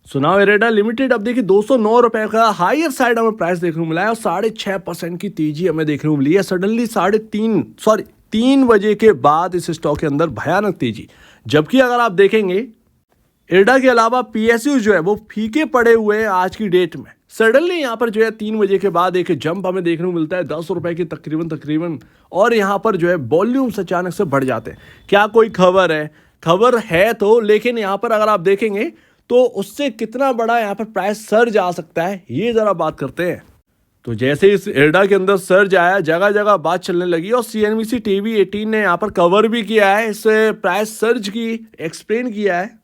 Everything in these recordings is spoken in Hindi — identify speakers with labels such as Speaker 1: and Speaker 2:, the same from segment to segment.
Speaker 1: सुनाओ एरेडा लिमिटेड अब देखिए 209 रुपए का हायर साइड हमें प्राइस देखने को मिला है और 6.5% की तेजी हमें देखने को मिली है। सडनली 3 बजे के बाद इस स्टॉक के अंदर भयानक तेजी। जबकि अगर आप देखेंगे एरेडा के अलावा पीएसयू जो है वो फीके पड़े हुए हैं आज की डेट में। सडनली यहाँ पर जो है 3 बजे के बाद एक जंप हमें देखने को मिलता है 10 रुपए की तकरीबन और यहाँ पर जो है वॉल्यूम्स अचानक से बढ़ जाते हैं। क्या कोई खबर है? खबर है तो, लेकिन यहाँ पर अगर आप देखेंगे तो उससे कितना बड़ा यहाँ पर प्राइस सर्ज आ सकता है, ये जरा बात करते हैं। तो जैसे इस एरेडा के अंदर सर्ज आया, जगह जगह बात चलने लगी और CNBC TV 18 ने यहाँ पर कवर भी किया है, इस प्राइस सर्ज की एक्सप्लेन किया है।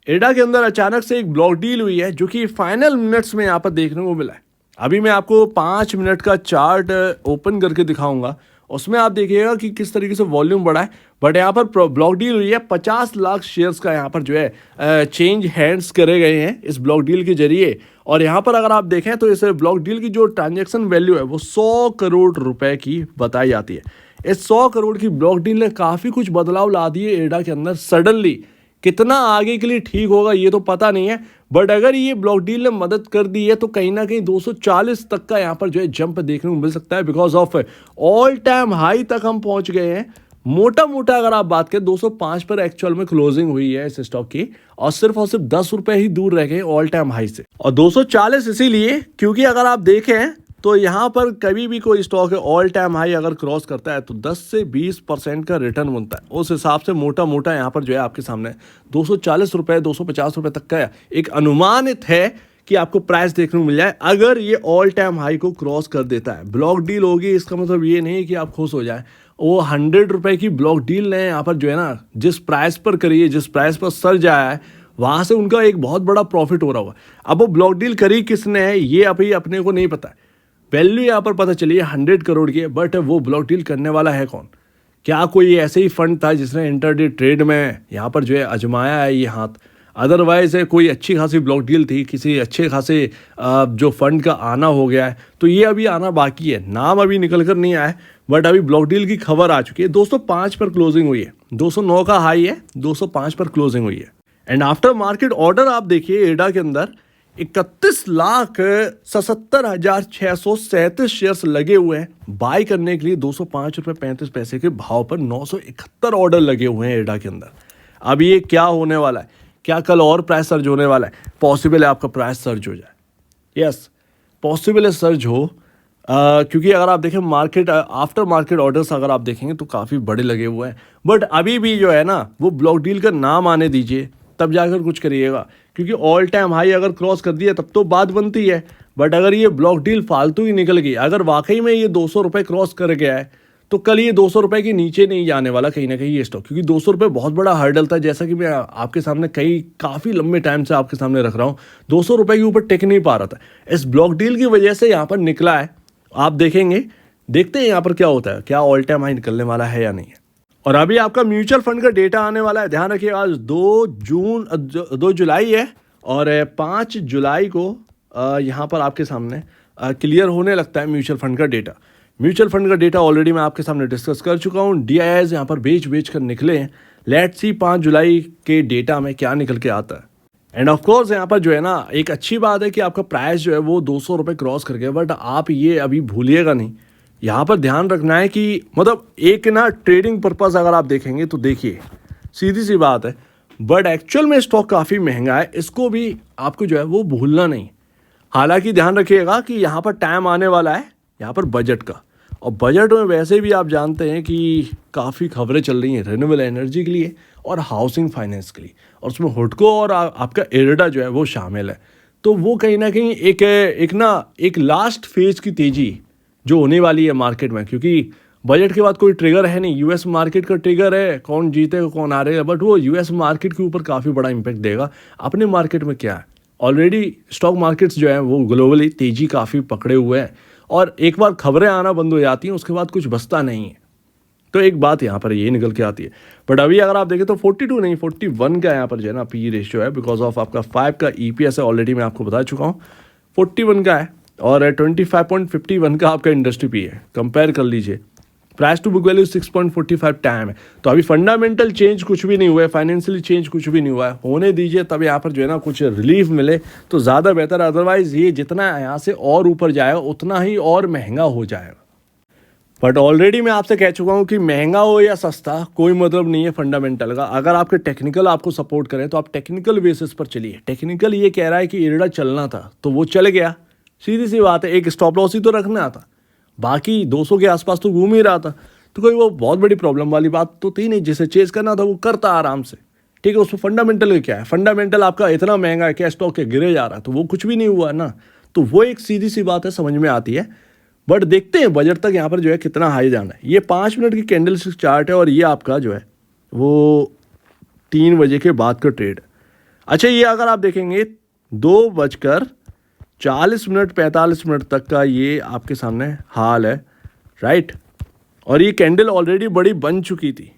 Speaker 1: एरेडा के अंदर अचानक से एक ब्लॉक डील हुई है जो कि फाइनल मिनट्स में यहाँ पर देखने को मिला है। अभी मैं आपको 5 मिनट का चार्ट ओपन करके दिखाऊंगा, उसमें आप देखिएगा कि किस तरीके से वॉल्यूम बढ़ा है। बट यहाँ पर ब्लॉक डील हुई है, 50 लाख शेयर्स का यहाँ पर जो है चेंज हैंड्स करे गए हैं इस ब्लॉक डील के जरिए। और यहाँ पर अगर आप देखें तो इस ब्लॉक डील की जो ट्रांजैक्शन वैल्यू है वो 100 करोड़ रुपए की बताई जाती है। इस 100 करोड़ की ब्लॉक डील ने काफ़ी कुछ बदलाव ला दिए एरेडा के अंदर। सडनली कितना आगे के लिए ठीक होगा ये तो पता नहीं है, बट अगर ये ब्लॉक डील ने मदद कर दी है तो कहीं ना कहीं 240 तक का यहाँ पर जो है जंप देखने को मिल सकता है। Because of all time high तक हम पहुंच गए हैं। मोटा मोटा अगर आप बात करें 205 पर एक्चुअल में क्लोजिंग हुई है इस स्टॉक की और सिर्फ 10 रुपए ही दूर रह गए ऑल टाइम हाई से। और 240 इसीलिए क्योंकि अगर आप देखें तो यहाँ पर कभी भी कोई स्टॉक है ऑल टाइम हाई अगर क्रॉस करता है तो 10 से 20% का रिटर्न बनता है। उस हिसाब से मोटा मोटा यहाँ पर जो है आपके सामने 240 रुपए 250 रुपए तक का एक अनुमानित है कि आपको प्राइस देखने को मिल जाए अगर ये ऑल टाइम हाई को क्रॉस कर देता है। ब्लॉक डील होगी इसका मतलब ये नहीं कि आप खुश हो जाए। वो 100 रुपए की ब्लॉक डील ने यहाँ पर जो है ना जिस प्राइस पर करिए, जिस प्राइस पर सर्ज आया है वहां से उनका एक बहुत बड़ा प्रॉफिट हो रहा होगा। अब वो ब्लॉक डील करी किसने है ये अभी अपने को नहीं पता है। वैल्यू यहाँ पर पता चली है 100 करोड़ की है, बट वो ब्लॉक डील करने वाला है कौन? क्या कोई ऐसे ही फंड था जिसने इंटरडे ट्रेड में यहाँ पर जो है आजमाया है ये हाथ? अदरवाइज है कोई अच्छी खासी ब्लॉक डील थी, किसी अच्छे खासे जो फंड का आना हो गया है, तो ये अभी आना बाकी है। नाम अभी निकल कर नहीं आया है, बट अभी ब्लॉक डील की खबर आ चुकी है। 205 पर क्लोजिंग हुई है, 209 का हाई है, 205 पर क्लोजिंग हुई है। एंड आफ्टर मार्केट ऑर्डर आप देखिए एरेडा के अंदर 31,77,637 शेयर्स लगे हुए हैं बाय करने के लिए 205 रुपये 35 पैसे के भाव पर 971 ऑर्डर लगे हुए हैं एरेडा के अंदर। अब ये क्या होने वाला है? क्या कल और प्राइस सर्ज होने वाला है? पॉसिबल है आपका प्राइस सर्ज हो जाए। यस पॉसिबल है सर्ज हो, क्योंकि अगर आप देखें मार्केट आफ्टर मार्केट ऑर्डर्स अगर आप देखेंगे तो काफ़ी बड़े लगे हुए हैं। बट अभी भी जो है ना वो ब्लॉक डील का नाम आने दीजिए तब जाकर कुछ करिएगा, क्योंकि ऑल टाइम हाई अगर क्रॉस कर दिया तब तो बात बनती है। बट अगर ये ब्लॉक डील फालतू ही निकल गई, अगर वाकई में ये 200 रुपये क्रॉस कर गया है तो कल ये 200 रुपये के नीचे नहीं जाने वाला कहीं ना कहीं ये स्टॉक, क्योंकि 200 रुपये बहुत बड़ा हर्डल था। जैसा कि मैं आपके सामने काफ़ी लंबे टाइम से आपके सामने रख रहा हूँ, 200 रुपये के ऊपर टिक नहीं पा रहा था। इस ब्लॉक डील की वजह से यहाँ पर निकला है। आप देखेंगे, देखते हैं यहाँ पर क्या होता है, क्या ऑल टाइम हाई निकलने वाला है या नहीं है। और अभी आपका म्यूचुअल फंड का डेटा आने वाला है, ध्यान रखिए। आज 2 जुलाई है और 5 जुलाई को यहाँ पर आपके सामने क्लियर होने लगता है म्यूचुअल फंड का डेटा। म्यूचुअल फंड का डेटा ऑलरेडी मैं आपके सामने डिस्कस कर चुका हूँ। DIIs यहाँ पर बेच कर निकले हैं। लेट्स सी 5 जुलाई के डेटा में क्या निकल के आता है। एंड ऑफ कोर्स यहाँ पर जो है ना एक अच्छी बात है कि आपका प्राइस जो है वो 200 रुपये क्रॉस कर गया, बट आप ये अभी भूलिएगा नहीं, यहाँ पर ध्यान रखना है कि मतलब एक ना ट्रेडिंग पर्पस अगर आप देखेंगे तो देखिए सीधी सी बात है, बट एक्चुअल में स्टॉक काफ़ी महंगा है, इसको भी आपको जो है वो भूलना नहीं। हालांकि ध्यान रखिएगा कि यहाँ पर टाइम आने वाला है यहाँ पर बजट का, और बजट में वैसे भी आप जानते हैं कि काफ़ी खबरें चल रही हैं रिन्यूएबल एनर्जी के लिए और हाउसिंग फाइनेंस के लिए, और उसमें हुडको और आपका एरेडा जो है वो शामिल है। तो वो कहीं ना कहीं एक लास्ट फेज की तेजी जो होने वाली है मार्केट में, क्योंकि बजट के बाद कोई ट्रिगर है नहीं। यूएस मार्केट का ट्रिगर है, कौन जीतेगा कौन हारेगा, बट वो यूएस मार्केट के ऊपर काफ़ी बड़ा इम्पैक्ट देगा। अपने मार्केट में क्या है, ऑलरेडी स्टॉक मार्केट्स जो है वो ग्लोबली तेजी काफ़ी पकड़े हुए हैं, और एक बार खबरें आना बंद हो जाती हैं उसके बाद कुछ बचता नहीं है। तो एक बात यहाँ पर ये निकल के आती है। बट अभी अगर आप देखें तो 42 नहीं 41 का यहाँ पर जो है ना पी रेशियो है, बिकॉज ऑफ आपका 5 का EPS है, ऑलरेडी मैं आपको बता चुका हूँ 41 का है, और 25.51 का आपका इंडस्ट्री पी है। कंपेयर कर लीजिए price to book value 6.45 time है। तो अभी फंडामेंटल चेंज कुछ भी नहीं हुआ है, फाइनेंशियली चेंज कुछ भी नहीं हुआ है, होने दीजिए तब यहाँ पर जो है ना कुछ रिलीफ मिले तो ज़्यादा बेहतर। अदरवाइज ये जितना यहाँ से और ऊपर जाएगा उतना ही और महंगा हो जाएगा। बट ऑलरेडी मैं आपसे कह चुका हूँ कि महंगा हो या सस्ता कोई मतलब नहीं है फंडामेंटल का। अगर आपके टेक्निकल आपको सपोर्ट करें तो आप टेक्निकल बेसिस पर चलिए। टेक्निकल ये कह रहा है कि इरडा चलना था तो वो चल गया, सीधी सी बात है। एक स्टॉप लॉस ही तो रखना था, बाकी 200 के आसपास तो घूम ही रहा था, तो कोई वो बहुत बड़ी प्रॉब्लम वाली बात तो थी नहीं। जिसे चेज करना था वो करता आराम से, ठीक है। उसमें फंडामेंटल क्या है, फंडामेंटल आपका इतना महंगा है क्या स्टॉक के गिरे जा रहा है, तो वो कुछ भी नहीं हुआ ना। तो वो एक सीधी सी बात है, समझ में आती है। बट देखते हैं बजट तक यहाँ पर जो है कितना हाई जाना है। ये 5 मिनट की कैंडल स्टिक चार्ट है और ये आपका जो है वो 3 बजे के बाद का ट्रेड है। अच्छा, ये अगर आप देखेंगे 2:40 45 मिनट तक का ये आपके सामने हाल है, राइट। और ये कैंडल ऑलरेडी बड़ी बन चुकी थी,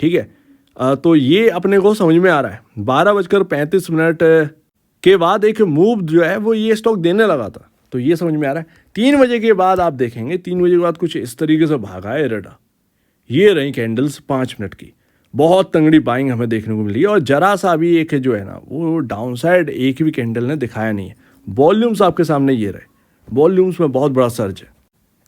Speaker 1: ठीक है। तो ये अपने को समझ में आ रहा है। 12:35 के बाद एक मूव जो है वो ये स्टॉक देने लगा था, तो ये समझ में आ रहा है। 3 बजे के बाद आप देखेंगे, 3 बजे के बाद कुछ इस तरीके से भागा है इरडा। ये रही कैंडल्स 5 मिनट की, बहुत तंगड़ी बाइंग हमें देखने को मिली है। और जरा सा भी एक जो है ना वो डाउन साइड एक भी कैंडल ने दिखाया नहीं है। वॉल्यूम्स आपके सामने ये रहे, वॉल्यूम्स में बहुत बड़ा सर्ज है।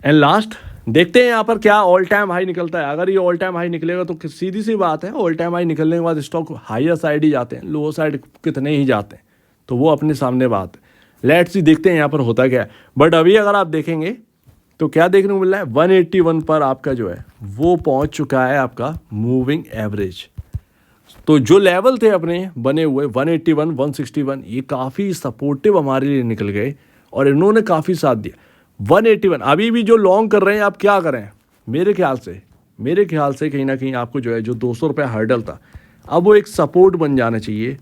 Speaker 1: एंड लास्ट देखते हैं यहाँ पर क्या ऑल टाइम हाई निकलता है। अगर ये ऑल टाइम हाई निकलेगा तो सीधी सी बात है, ऑल टाइम हाई निकलने के बाद स्टॉक हायर साइड ही जाते हैं, लोअर साइड कितने ही जाते हैं, तो वो अपने सामने बात है। लेट्स सी देखते हैं यहाँ पर होता क्या है। बट अभी अगर आप देखेंगे तो क्या देखने को मिल रहा है, 181 पर आपका जो है वो पहुंच चुका है आपका मूविंग एवरेज। तो जो लेवल थे अपने बने हुए 181 161 ये काफ़ी सपोर्टिव हमारे लिए निकल गए और इन्होंने काफ़ी साथ दिया। 181 अभी भी जो लॉन्ग कर रहे हैं आप क्या करें, मेरे ख्याल से कहीं ना कहीं आपको जो है जो 200 रुपये हर्डल था अब वो एक सपोर्ट बन जाना चाहिए,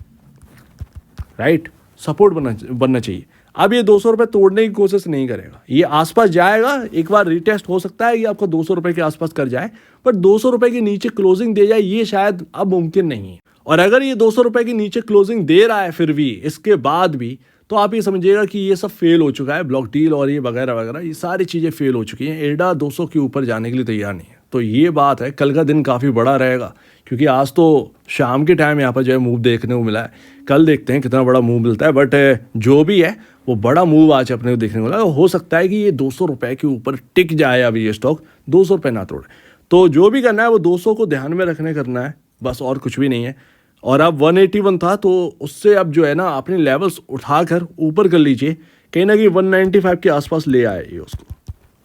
Speaker 1: राइट। सपोर्ट बनना चाहिए। अब ये 200 रुपये तोड़ने की कोशिश नहीं करेगा, ये आसपास जाएगा, एक बार रिटेस्ट हो सकता है कि आपको 200 रुपये के आसपास कर जाए, पर 200 रुपये के नीचे क्लोजिंग दे जाए ये शायद अब मुमकिन नहीं है। और अगर ये 200 रुपये के नीचे क्लोजिंग दे रहा है फिर भी इसके बाद भी, तो आप ये समझिएगा कि ये सब फेल हो चुका है। ब्लॉक डील और ये वगैरह वगैरह ये सारी चीज़ें फेल हो चुकी हैं। इरडा 200 के ऊपर जाने के लिए तैयार नहीं है। तो ये बात है, कल का दिन काफ़ी बड़ा रहेगा क्योंकि आज तो शाम के टाइम यहाँ पर जो है मूव देखने को मिला है। कल देखते हैं कितना बड़ा मूव मिलता है, बट जो भी है वो बड़ा मूव आज अपने को देखने को मिला। हो सकता है कि ये 200 रुपये के ऊपर टिक जाए, अभी ये स्टॉक 200 रुपये ना तोड़े। तो जो भी करना है वो 200 को ध्यान में रखने करना है, बस और कुछ भी नहीं है। और अब 181 था तो उससे अब जो है ना अपने लेवल्स उठाकर ऊपर कर लीजिए, कहीं ना कहीं 195 के आसपास ले आए ये उसको।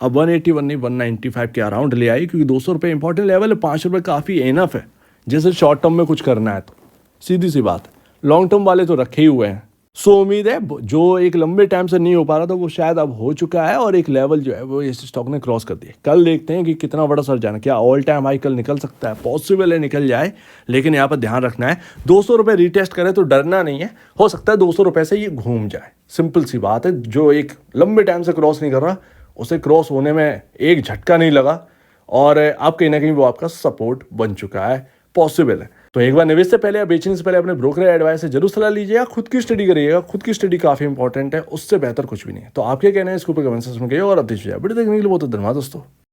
Speaker 1: अब 181 नहीं 195 के अराउंड ले आई, क्योंकि 200 रुपये इंपॉर्टेंट लेवल है, 5 रुपये काफ़ी इनफ है जैसे शॉर्ट टर्म में कुछ करना है तो। सीधी सी बात है, लॉन्ग टर्म वाले तो रखे ही हुए हैं। सो उम्मीद है जो एक लंबे टाइम से नहीं हो पा रहा था वो शायद अब हो चुका है और एक लेवल जो है वो इस स्टॉक ने क्रॉस कर दिया। कल देखते हैं कि कितना बड़ा सर जाना, क्या ऑल टाइम हाई कल निकल सकता है, पॉसिबल है निकल जाए, लेकिन यहाँ पर ध्यान रखना है 200 रुपये रिटेस्ट करे तो डरना नहीं है। हो सकता है 200 रुपये से ये घूम जाए, सिंपल सी बात है। जो एक लंबे टाइम से क्रॉस नहीं कर रहा उसे क्रॉस होने में एक झटका नहीं लगा और अब कहीं ना कहीं वो आपका सपोर्ट बन चुका है, पॉसिबल है। तो एक बार निवेश से पहले या बेचने से पहले अपने ब्रोकर एडवाइस से जरूर सलाह लीजिएगा, खुद की स्टडी करिएगा। खुद की स्टडी काफी इंपॉर्टेंट है, उससे बेहतर कुछ भी नहीं है। तो आप क्या कहना है इसके ऊपर कमेंट सेक्शन में कहिए और अब देखिए वीडियो देखने के लिए बहुत धन्यवाद दोस्तों।